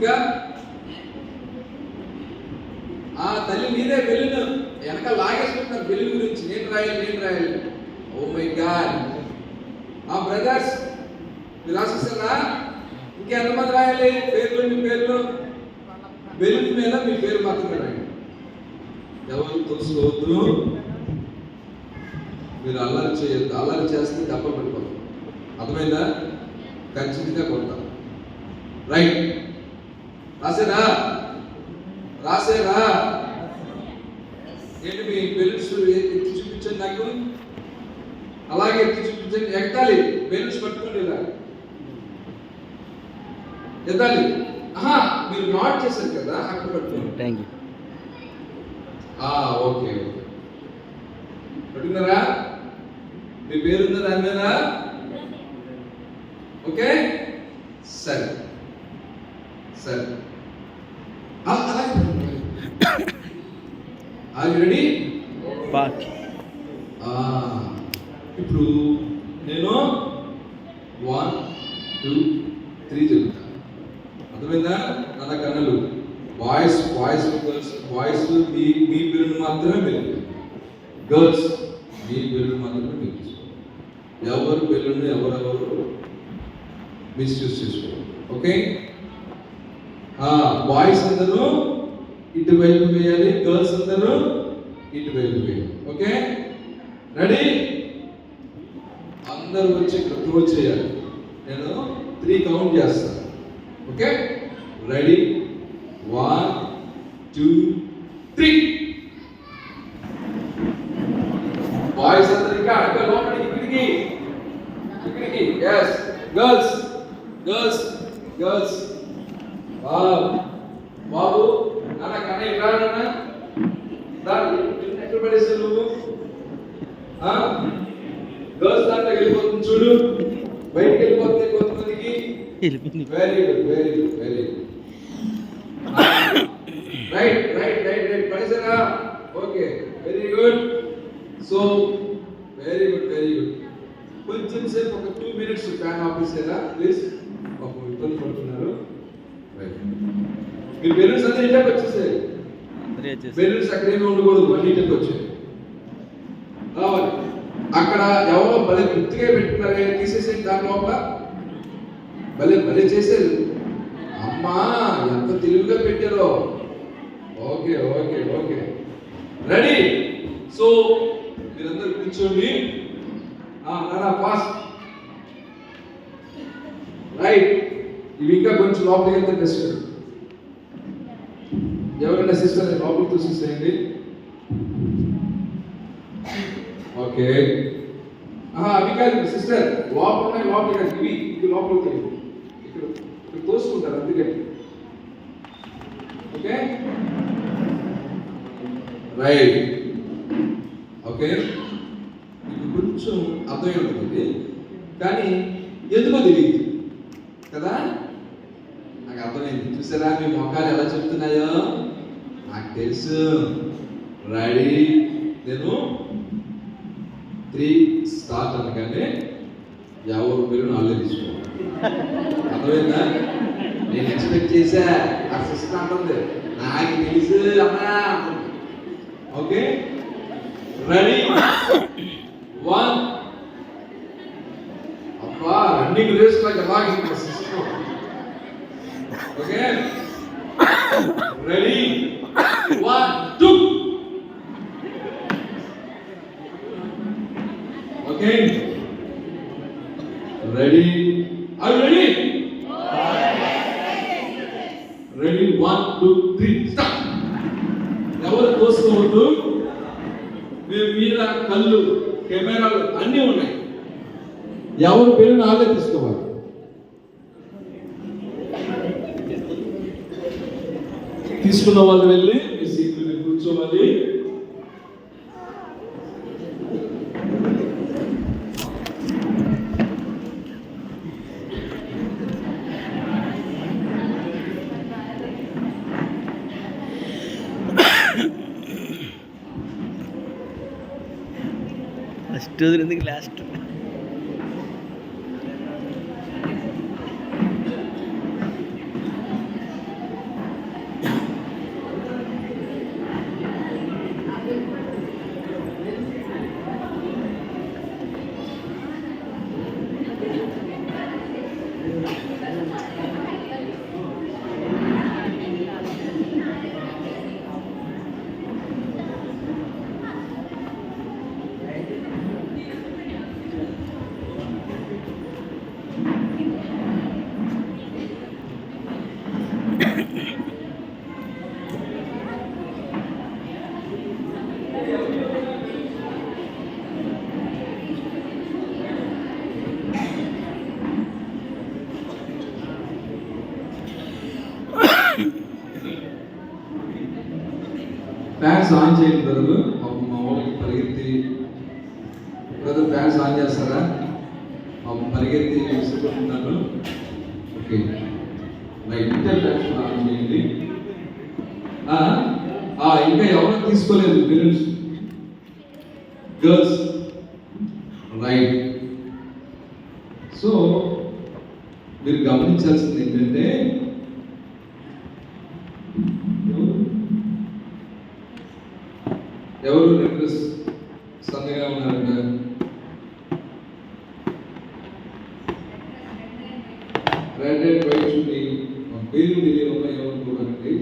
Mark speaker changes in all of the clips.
Speaker 1: ఇంకా ఆ తల్లి మీదే బెల్లును వెనక లాగేసుకుంటున్నారు బెల్లు గురించి. నేను రాయాలి. Oh my god. ఆ బ్రదర్స్ మీరు రాసిస్తారా? ఇంకెంతమంది రాయాలి పేర్లు? మీ పేర్లు బెల్లు మీద మీ పేరు మాత్రమే రాయండి. ఎవరు తెలుసుకోవద్దు. మీరు అల్లరి చేయొద్దు. అల్లరి చేస్తే దెబ్బలు పడిపోతాం. అర్థమైందా? ఖచ్చితంగా కొడతాం. రైట్. రాసేరా? ఏంటి మీ బెలూన్స్ ఎత్తి చూపించండి నాకు. అలాగే ఎత్తి చూపించండి. ఎత్తాలి. బెలూన్స్ పట్టుకోండి ఇలా ఎత్తాలి. మీరు నాట్ చేశారు కదా, అక్కడ పట్టుకోండి. Thank you. ఓకే పట్టుకున్నారా? మీ పేరు ఉందా దాని మీద? ఓకే సరే. రెడీ? ఇప్పుడు నేను 1 2 3 చెప్తాను. అర్థమైందా? నా కన్నులు బాయ్స్ గర్ల్స్ మీ పేరు మాత్రమే పిలుపు. గర్ల్స్ మీ పేరు మాత్రమే పిలుపు. ఎవరు పేర్లను ఎవరెవరు మిస్యూజ్ చేసుకోవాలి. ఓకే? బాయ్స్ అందరూ ఇటువైపు వేయాలి, గర్ల్స్ అందరూ ఇటువైపు వేయాలి. Okay ready? అందరూ వచ్చి ఇక్కడ త్రో చేయాలి. నేను 3 కౌంట్ చేస్తాను. Okay ready? 1 2 3. బాయ్స్ అందరూ ఇంకా లోపలికి ఇక్కడికి. yes girls బాబు నాన్న కన్నయ్య రానా ఎక్కడ పడేసా నువ్వు? గర్ల్స్ దాంట్లో వెళ్ళిపోతుంది చూడు, బయటికి వెళ్ళిపోతుంది కొంతమందికి. వెరీ గుడ్ రైట్ పడేసారా? Okay very good. So very good. కొంచెం సేపు ఒక 2 minutes ఫ్యాన్ ఆపేసారా ప్లీజ్? పాపం ఇబ్బంది పడుతున్నారు. మీ బెలూన్స్ అందరూ ఇంటికి వచ్చేసాయి. బెలూన్స్ అక్కడేమీ ఉండకూడదు, అన్ని ఇంటికి వచ్చాయి. రావాలి. అక్కడ ఎవరో భలే గుర్తుగా పెట్టుకున్నారే, తీసేసేది దాని లోపల. భలే చేసేది. అమ్మా ఎంత తెలివిగా పెట్టారో. Okay ready? సో మీరందరూ కూర్చోండి. ఫాస్ట్. రైట్. ఇవి ఇంకా కొంచెం లోపలికి వెళ్తే బెస్ట్. ఎవరైనా సిస్టర్ లోపలికి చూసేసేయండి. ఓకే అవి కాదు సిస్టర్, లోపలికి కాదు, ఇవి లోపలికి ఇక్కడ తోసుకుంటారు అందుకే. Okay right. ఓకే ఇప్పుడు కొంచెం అర్థమై ఉంటుంది కానీ ఎందుకో తెలియదు కదా. నాకు అర్థమైంది. చూసారా మీ మొఖాలు ఎలా చెప్తున్నాయో? నాకు తెలుసు. రెడీ? నేను 3 స్టార్ట్ అనగానే ఎవరు పేరు నాలుగు తీసుకోవాలి. అర్థమైందా? నేను ఎక్స్పెక్ట్ చేశా. ఆ సిస్టర్ అంటుంది నాకు తెలుసు అమ్మా. Okay ready? 1. అబ్బా రన్నింగ్ రేస్ లాగా లాగింది sister. Okay ready? 1 2. Okay ready? Are you ready? Ready? 1 2 3 start. ఎవరు కోసుకోవద్దు. మీ మీద కళ్ళు, కెమెరాలు అన్నీ ఉన్నాయి. ఎవరు పేరు నాలుగే తీసుకోవాలి. తీసుకున్న వాళ్ళు వెళ్ళి మీ సీట్లు మీద కూర్చోవాలి.
Speaker 2: ఫస్ట్ వదిలింది లాస్ట్.
Speaker 1: ఫ్యాన్స్ ఆన్ చేయండి బ్రదరు. మా వాళ్ళకి పరిగెత్తి బ్రదర్ ఫ్యాన్స్ ఆన్ చేస్తారా? పరిగెత్తి ఇష్టపడుతున్నాను. ఓకే రైట్, ఇంటర్ ఫ్యాన్స్ ఆన్ చేయండి. ఇంకా ఎవరో తీసుకోలేదు బెలూన్స్ గర్ల్స్, రైట్. సో మీరు గమనించాల్సింది ఏంటంటే ఎవరు నెక్లెస్ సందగా ఉన్నారంట? రెడ్ అండ్ వైట్ చూడండి, పేరు తెలియకుండా ఎవరు చూడండి.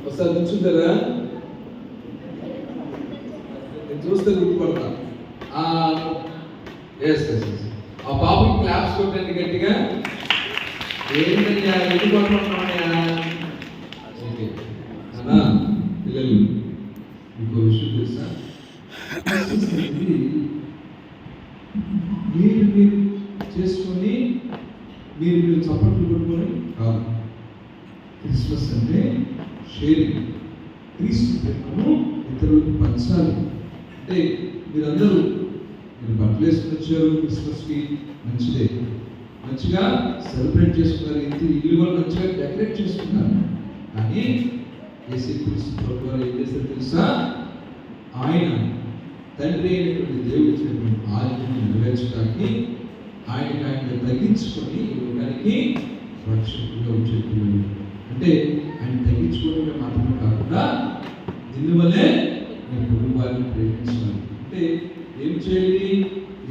Speaker 1: ఒకసారి కూర్చుంటారా? నేను చూస్తే గుర్తుపడతా. ఆ బాబుకి క్లాప్స్ కొట్టండి గట్టిగా. ఏంటయ్యా ఎందుకు కొట్టుకుంటున్నామయ్యా? ఓకే అన్నా పిల్లలు, ఇంకో విషయం తెలుసా? మీరు చేసుకొని మీరు చప్పట్లు కొట్టుకొని కాదు. క్రిస్మస్ అంటే షేరింగ్, క్రీస్తు ప్రేమను ఇతరులకు పంచాలి. అంటే మీరు బట్టలు వేసుకుని వచ్చారు క్రిస్మస్కి, మంచిదే, మంచిగా సెలబ్రేట్ చేసుకున్నారు, ఇల్లు కూడా మంచిగా డెకరేట్ చేసుకున్నారు. కానీ యేసుక్రీస్తు ప్రభువు వారు ఏం చేశారు తెలుసా? ఆయన తండ్రి అయినటువంటి దేవుడు ఇచ్చినటువంటి ఆజ్ఞను నెరవేర్చడానికి ఆయన తగ్గించుకొని లోకానికి రక్షకుడిగా వచ్చేది. అంటే ఆయన తగ్గించుకోవడమే మాత్రమే కాకుండా దీనివల్లే నేను కుటుంబాన్ని ప్రేమించాలి. అంటే ఏం చేయాలి?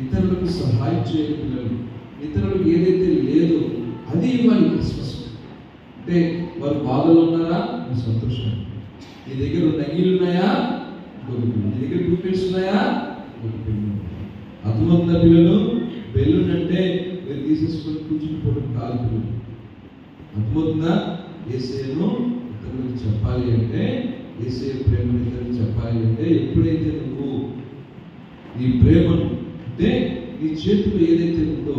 Speaker 1: ఇతరులకు సహాయం చేయాలి. పిల్లలు ఇతరులకు ఏదైతే లేదో అది ఇవ్వాలి. క్రిస్మస్ అంటే వారు బాధలు ఉన్నారా? మీ సంతోషం. నీ దగ్గర నగిలు ఉన్నాయా? నీ దగ్గర టూపిల్స్ ఉన్నాయా? అర్థమవుతుందా పిల్లలు? బెలూన్ అంటే మీరు తీసేసుకొని కూర్చునిపోవడం కాదు పిల్లలు. అర్థమవుతుందా? యేసయ్యను ఇతరులకు చెప్పాలి అంటే, యేసయ్య ప్రేమను ఇతరులకు చెప్పాలి అంటే, ఎప్పుడైతే నువ్వు నీ ప్రేమను అంటే నీ చేతిలో ఏదైతే ఉందో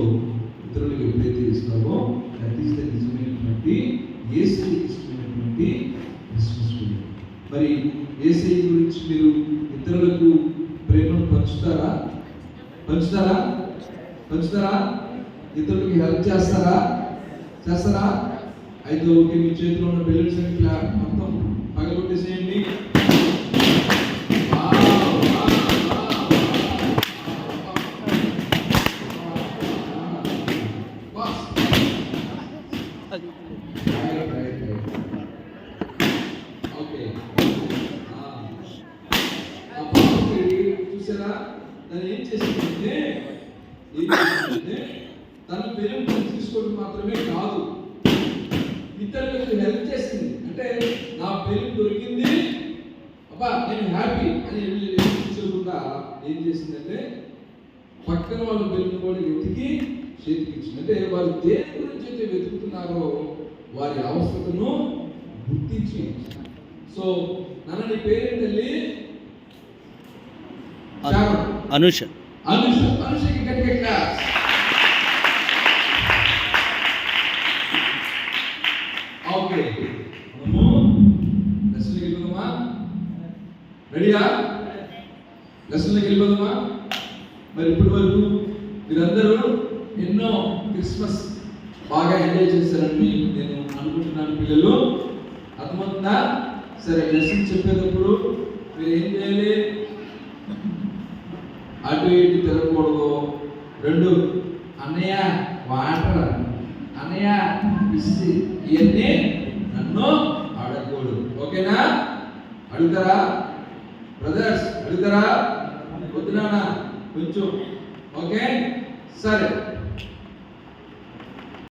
Speaker 1: ఇతరులకు ఎప్పుడైతే ఇస్తావో దట్ ఈస్ ద నిజమైనటువంటి యేసయ్యకి ఇష్టమైనటువంటి క్రిస్మస్ పండుగ. మరి యేసయ్య గురించి మీరు ఇతరులకు ప్రేమను పంచుతారా? ఇతరులకు హెల్ప్ చేస్తారా? అయితే ఓకే, మీ చేతిలో ఉన్న బెలూన్స్ మొత్తం పగలగొట్టేసేయండి. చూసారా? దాన్ని ఏం చేసిందంటే తన బెలూన్ తీసుకోవడం మాత్రమే కాదు, ఇతరులకు హెల్ప్ చేసింది. అంటే నా బెలూన్ దొరికింది, అబ్బా నేను హ్యాపీ అని చూడకుండా ఏం చేసిందంటే పక్కన వాళ్ళ బెలూన్ కూడా వెతికి చేతికి ఇచ్చింది. అంటే వారు దేని గురించి అయితే వెతుకుతున్నారో వారి అవసరతను గుర్తించి. సో నన్ను నీ పేరేంటి తల్లి? అనుషకి గట్టిగా క్లాస్. ఓకే, మనము లెసన్కి వెళ్ళిపోదామా? రెడీయా? లెసన్కి వెళ్ళిపోదామా? మరి ఇప్పటి వరకు మీరందరూ ఎన్నో క్రిస్మస్ బాగా ఎంజాయ్ చేశారని నేను అనుకుంటున్నాను. పిల్లలు అర్థమవుతుందా? సరే, లెసన్ చెప్పేటప్పుడు మీరు ఏం చేయాలి? అటు ఇటు తిరగకూడదు. 2 అన్నయ్య వాటర్, అన్నయ్య పిసి, ఇవన్నీ నన్ను అడగకూడదు. ఓకేనా? అడుగుతారా బ్రదర్స్? అడుగుతారా? వద్దునా కొంచెం? ఓకే సరే.